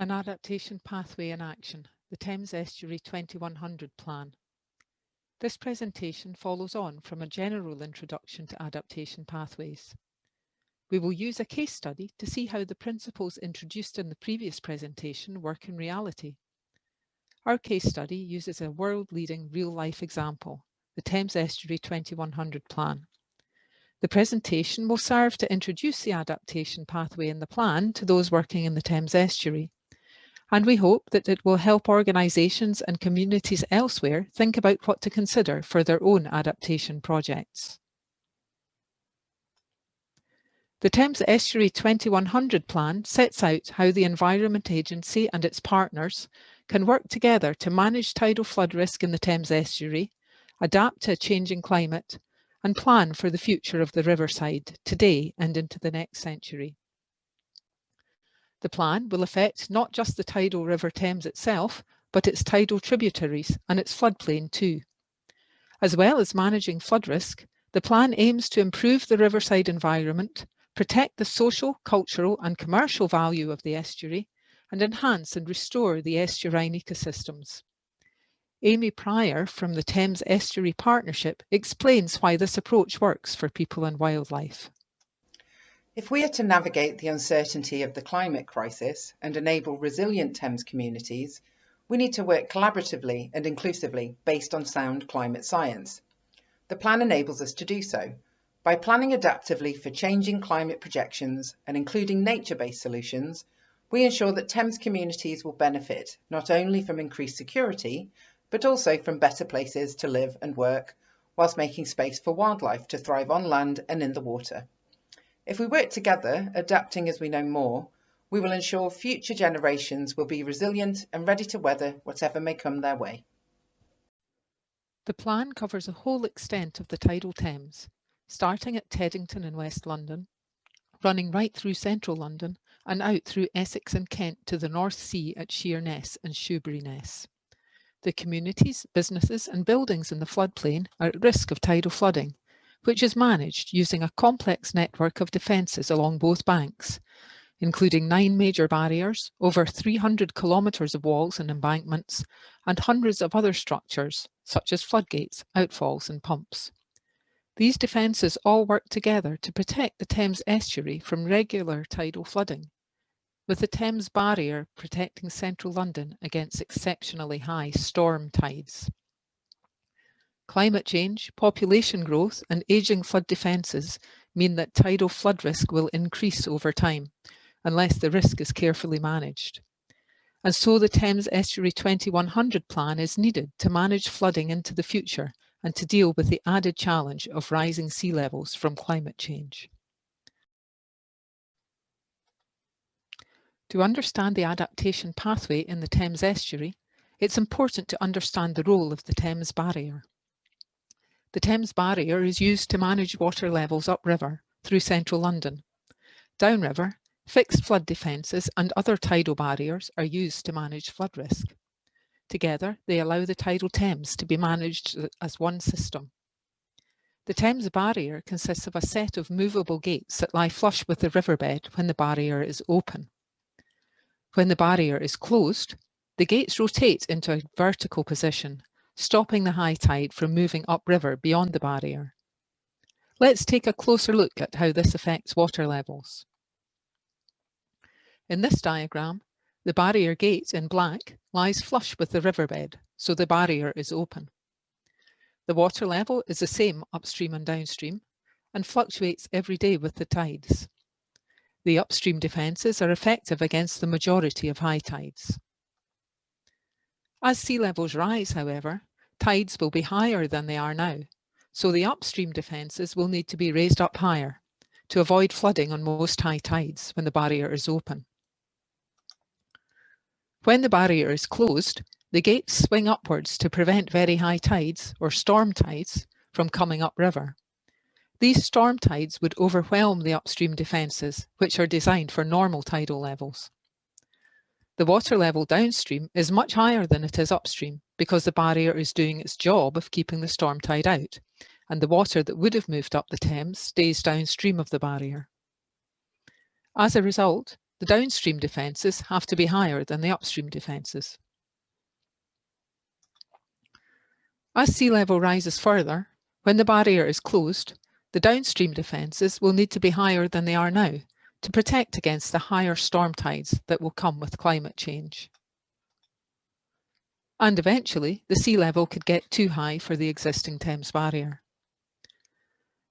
An adaptation pathway in action, the Thames Estuary 2100 Plan. This presentation follows on from a general introduction to adaptation pathways. We will use a case study to see how the principles introduced in the previous presentation work in reality. Our case study uses a world-leading real-life example, the Thames Estuary 2100 Plan. The presentation will serve to introduce the adaptation pathway in the plan to those working in the Thames Estuary, and we hope that it will help organisations and communities elsewhere think about what to consider for their own adaptation projects. The Thames Estuary 2100 Plan sets out how the Environment Agency and its partners can work together to manage tidal flood risk in the Thames Estuary, adapt to a changing climate, and plan for the future of the riverside today and into the next century. The plan will affect not just the tidal River Thames itself, but its tidal tributaries and its floodplain too. As well as managing flood risk, the plan aims to improve the riverside environment, protect the social, cultural and commercial value of the estuary, and enhance and restore the estuarine ecosystems. Amy Pryor from the Thames Estuary Partnership explains why this approach works for people and wildlife. If we are to navigate the uncertainty of the climate crisis and enable resilient Thames communities, we need to work collaboratively and inclusively based on sound climate science. The plan enables us to do so by planning adaptively for changing climate projections and including nature-based solutions. We ensure that Thames communities will benefit not only from increased security, but also from better places to live and work, whilst making space for wildlife to thrive on land and in the water. If we work together, adapting as we know more, we will ensure future generations will be resilient and ready to weather whatever may come their way. The plan covers the whole extent of the tidal Thames, starting at Teddington in West London, running right through central London and out through Essex and Kent to the North Sea at Sheerness and Shoeburyness. The communities, businesses and buildings in the floodplain are at risk of tidal flooding, which is managed using a complex network of defences along both banks, including 9 major barriers, over 300 kilometres of walls and embankments, and hundreds of other structures, such as floodgates, outfalls and pumps. These defences all work together to protect the Thames Estuary from regular tidal flooding, with the Thames Barrier protecting central London against exceptionally high storm tides. Climate change, population growth and ageing flood defences mean that tidal flood risk will increase over time, unless the risk is carefully managed. And so the Thames Estuary 2100 Plan is needed to manage flooding into the future and to deal with the added challenge of rising sea levels from climate change. To understand the adaptation pathway in the Thames Estuary, it's important to understand the role of the Thames Barrier. The Thames Barrier is used to manage water levels upriver through central London. Downriver, fixed flood defences and other tidal barriers are used to manage flood risk. Together, they allow the tidal Thames to be managed as one system. The Thames Barrier consists of a set of movable gates that lie flush with the riverbed when the barrier is open. When the barrier is closed, the gates rotate into a vertical position, stopping the high tide from moving upriver beyond the barrier. Let's take a closer look at how this affects water levels. In this diagram, the barrier gate in black lies flush with the riverbed, so the barrier is open. The water level is the same upstream and downstream and fluctuates every day with the tides. The upstream defences are effective against the majority of high tides. As sea levels rise, however, tides will be higher than they are now, so the upstream defences will need to be raised up higher to avoid flooding on most high tides when the barrier is open. When the barrier is closed, the gates swing upwards to prevent very high tides, or storm tides, from coming upriver. These storm tides would overwhelm the upstream defences, which are designed for normal tidal levels. The water level downstream is much higher than it is upstream because the barrier is doing its job of keeping the storm tide out, and the water that would have moved up the Thames stays downstream of the barrier. As a result, the downstream defences have to be higher than the upstream defences. As sea level rises further, when the barrier is closed, the downstream defences will need to be higher than they are now to protect against the higher storm tides that will come with climate change. And eventually, the sea level could get too high for the existing Thames Barrier.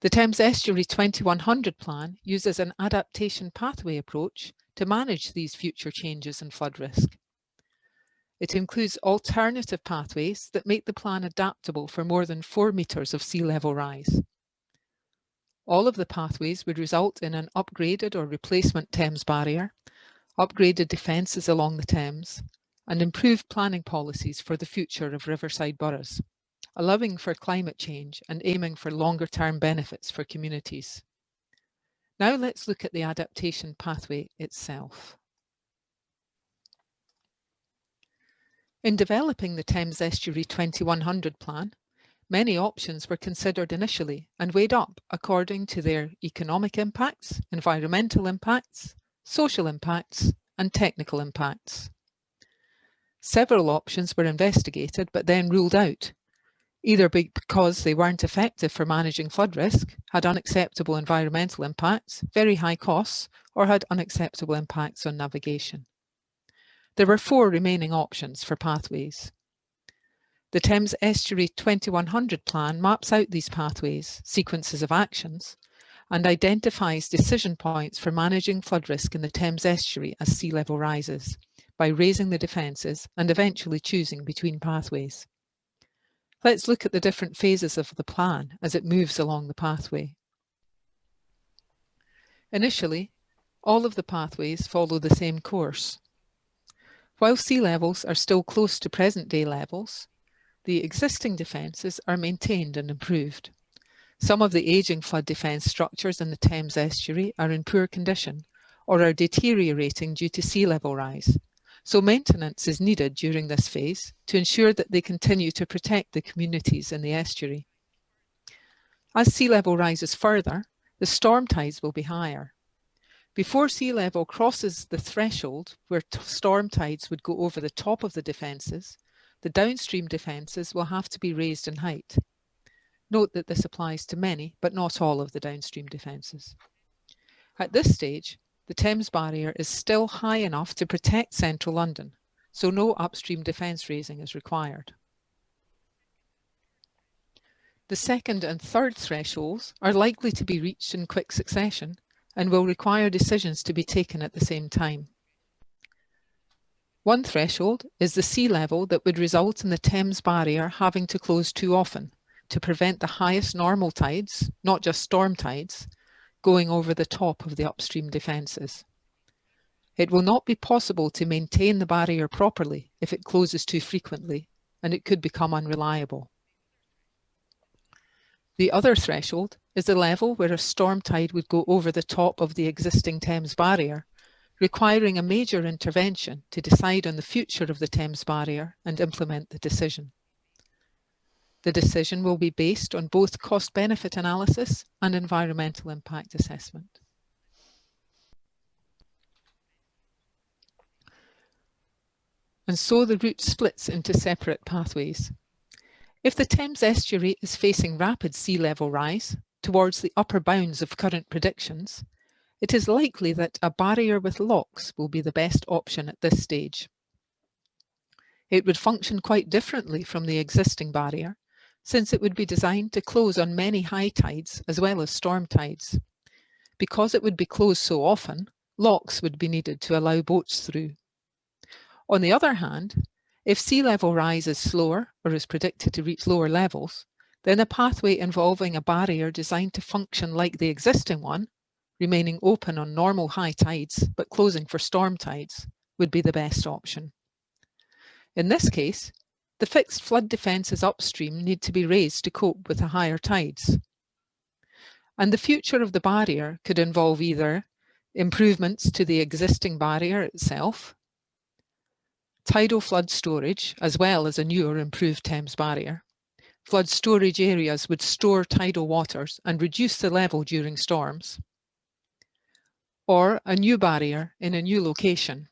The Thames Estuary 2100 Plan uses an adaptation pathway approach to manage these future changes in flood risk. It includes alternative pathways that make the plan adaptable for more than 4 metres of sea level rise. All of the pathways would result in an upgraded or replacement Thames Barrier, upgraded defences along the Thames, and improved planning policies for the future of riverside boroughs, allowing for climate change and aiming for longer-term benefits for communities. Now let's look at the adaptation pathway itself. In developing the Thames Estuary 2100 Plan, many options were considered initially and weighed up according to their economic impacts, environmental impacts, social impacts, and technical impacts. Several options were investigated but then ruled out, either because they weren't effective for managing flood risk, had unacceptable environmental impacts, very high costs, or had unacceptable impacts on navigation. There were 4 remaining options for pathways. The Thames Estuary 2100 Plan maps out these pathways, sequences of actions, and identifies decision points for managing flood risk in the Thames Estuary as sea level rises, by raising the defences and eventually choosing between pathways. Let's look at the different phases of the plan as it moves along the pathway. Initially, all of the pathways follow the same course. While sea levels are still close to present-day levels, the existing defences are maintained and improved. Some of the ageing flood defence structures in the Thames Estuary are in poor condition or are deteriorating due to sea level rise, so maintenance is needed during this phase to ensure that they continue to protect the communities in the estuary. As sea level rises further, the storm tides will be higher. Before sea level crosses the threshold where storm tides would go over the top of the defences, the downstream defences will have to be raised in height. Note that this applies to many, but not all of the downstream defences. At this stage, the Thames Barrier is still high enough to protect central London, so no upstream defence raising is required. The second and third thresholds are likely to be reached in quick succession and will require decisions to be taken at the same time. One threshold is the sea level that would result in the Thames Barrier having to close too often to prevent the highest normal tides, not just storm tides, going over the top of the upstream defences. It will not be possible to maintain the barrier properly if it closes too frequently, and it could become unreliable. The other threshold is the level where a storm tide would go over the top of the existing Thames Barrier, requiring a major intervention to decide on the future of the Thames Barrier and implement the decision. The decision will be based on both cost-benefit analysis and environmental impact assessment. And so the route splits into separate pathways. If the Thames Estuary is facing rapid sea level rise towards the upper bounds of current predictions, it is likely that a barrier with locks will be the best option at this stage. It would function quite differently from the existing barrier, since it would be designed to close on many high tides as well as storm tides. Because it would be closed so often, locks would be needed to allow boats through. On the other hand, if sea level rise is slower or is predicted to reach lower levels, then a pathway involving a barrier designed to function like the existing one, remaining open on normal high tides but closing for storm tides, would be the best option. In this case, the fixed flood defences upstream need to be raised to cope with the higher tides. And the future of the barrier could involve either improvements to the existing barrier itself, tidal flood storage, as well as a newer improved Thames Barrier. Flood storage areas would store tidal waters and reduce the level during storms. or a new barrier in a new location,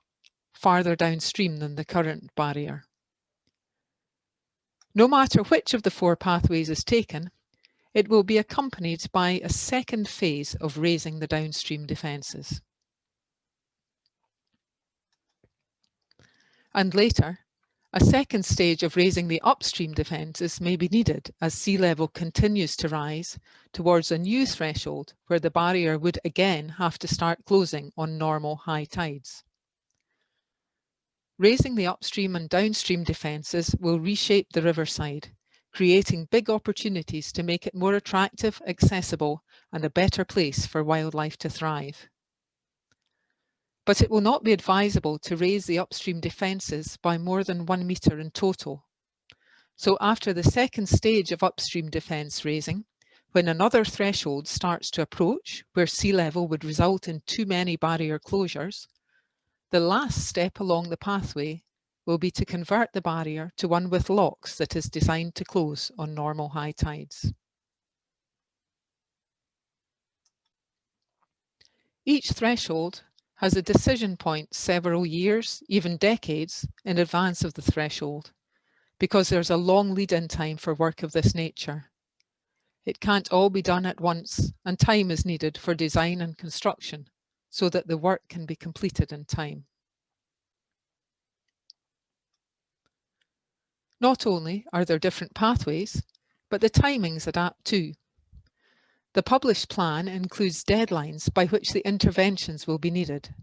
farther downstream than the current barrier. No matter which of the 4 pathways is taken, it will be accompanied by a second phase of raising the downstream defences. And later, a second stage of raising the upstream defences may be needed as sea level continues to rise towards a new threshold where the barrier would again have to start closing on normal high tides. Raising the upstream and downstream defences will reshape the riverside, creating big opportunities to make it more attractive, accessible, and a better place for wildlife to thrive. But it will not be advisable to raise the upstream defences by more than 1 metre in total. So after the second stage of upstream defence raising, when another threshold starts to approach where sea level would result in too many barrier closures, the last step along the pathway will be to convert the barrier to one with locks that is designed to close on normal high tides. Each threshold has a decision point several years, even decades, in advance of the threshold, because there's a long lead-in time for work of this nature. It can't all be done at once, and time is needed for design and construction, so that the work can be completed in time. Not only are there different pathways, but the timings adapt too. The published plan includes deadlines by which the interventions will be needed.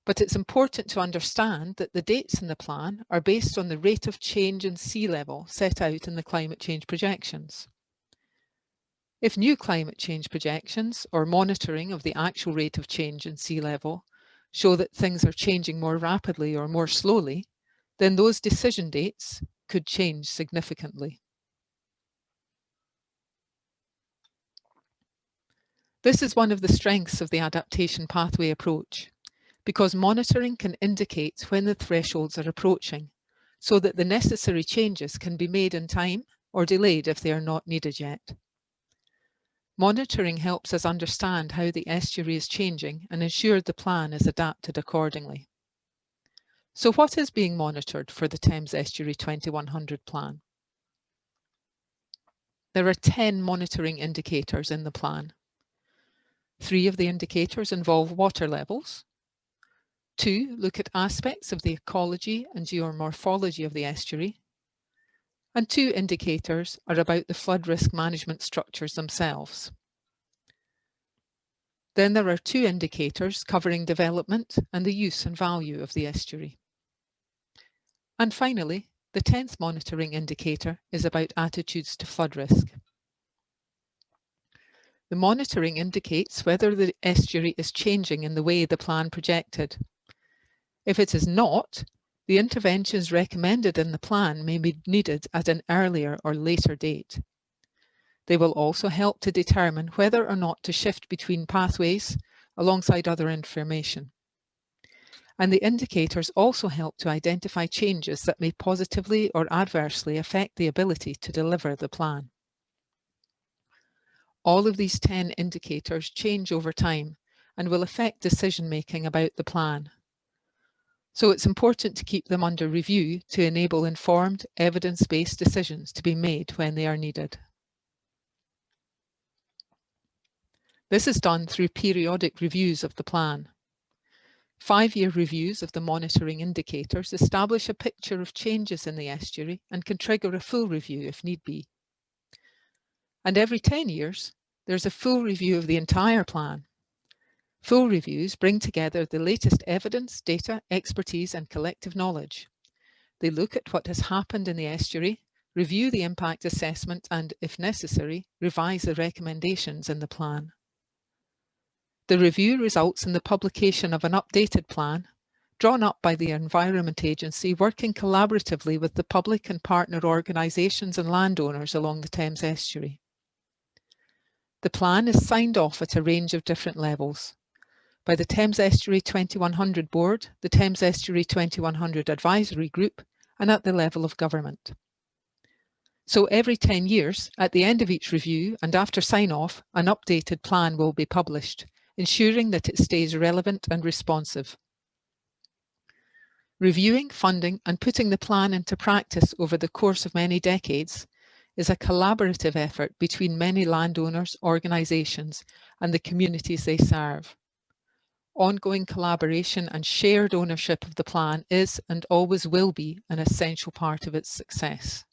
But it's important to understand that the dates in the plan are based on the rate of change in sea level set out in the climate change projections. If new climate change projections or monitoring of the actual rate of change in sea level show that things are changing more rapidly or more slowly, then those decision dates could change significantly. This is one of the strengths of the adaptation pathway approach, because monitoring can indicate when the thresholds are approaching, so that the necessary changes can be made in time or delayed if they are not needed yet. Monitoring helps us understand how the estuary is changing and ensure the plan is adapted accordingly. So what is being monitored for the Thames Estuary 2100 Plan? There are 10 monitoring indicators in the plan. 3 of the indicators involve water levels. 2 look at aspects of the ecology and geomorphology of the estuary. And 2 indicators are about the flood risk management structures themselves. Then there are 2 indicators covering development and the use and value of the estuary. And finally, the 10th monitoring indicator is about attitudes to flood risk. The monitoring indicates whether the estuary is changing in the way the plan projected. If it is not, the interventions recommended in the plan may be needed at an earlier or later date. They will also help to determine whether or not to shift between pathways alongside other information. And the indicators also help to identify changes that may positively or adversely affect the ability to deliver the plan. All of these 10 indicators change over time and will affect decision-making about the plan. So it's important to keep them under review to enable informed, evidence-based decisions to be made when they are needed. This is done through periodic reviews of the plan. 5-year reviews of the monitoring indicators establish a picture of changes in the estuary and can trigger a full review if need be. And every 10 years, there's a full review of the entire plan. Full reviews bring together the latest evidence, data, expertise, and collective knowledge. They look at what has happened in the estuary, review the impact assessment, and, if necessary, revise the recommendations in the plan. The review results in the publication of an updated plan, drawn up by the Environment Agency, working collaboratively with the public and partner organisations and landowners along the Thames Estuary. The plan is signed off at a range of different levels, by the Thames Estuary 2100 Board, the Thames Estuary 2100 Advisory Group, and at the level of government. So every 10 years, at the end of each review and after sign-off, an updated plan will be published, ensuring that it stays relevant and responsive. Reviewing, funding and putting the plan into practice over the course of many decades is a collaborative effort between many landowners, organisations and the communities they serve. Ongoing collaboration and shared ownership of the plan is and always will be an essential part of its success.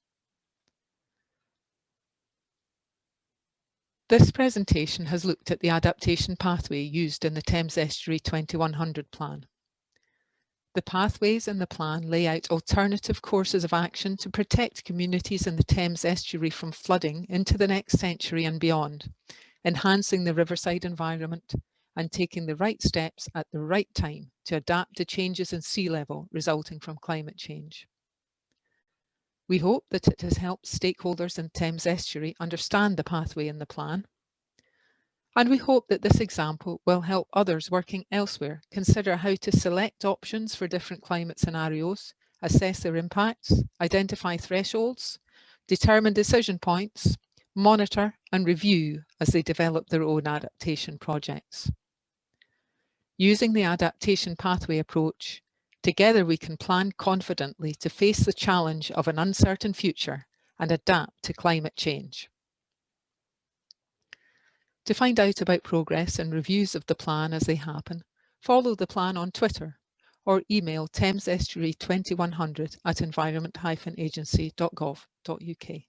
This presentation has looked at the adaptation pathway used in the Thames Estuary 2100 Plan. The pathways in the plan lay out alternative courses of action to protect communities in the Thames Estuary from flooding into the next century and beyond, enhancing the riverside environment and taking the right steps at the right time to adapt to changes in sea level resulting from climate change. We hope that it has helped stakeholders in Thames Estuary understand the pathway in the plan, and we hope that this example will help others working elsewhere consider how to select options for different climate scenarios, assess their impacts, identify thresholds, determine decision points, monitor and review as they develop their own adaptation projects. Using the adaptation pathway approach, together we can plan confidently to face the challenge of an uncertain future and adapt to climate change. To find out about progress and reviews of the plan as they happen, follow the plan on Twitter or email Thames Estuary 2100 at environment-agency.gov.uk.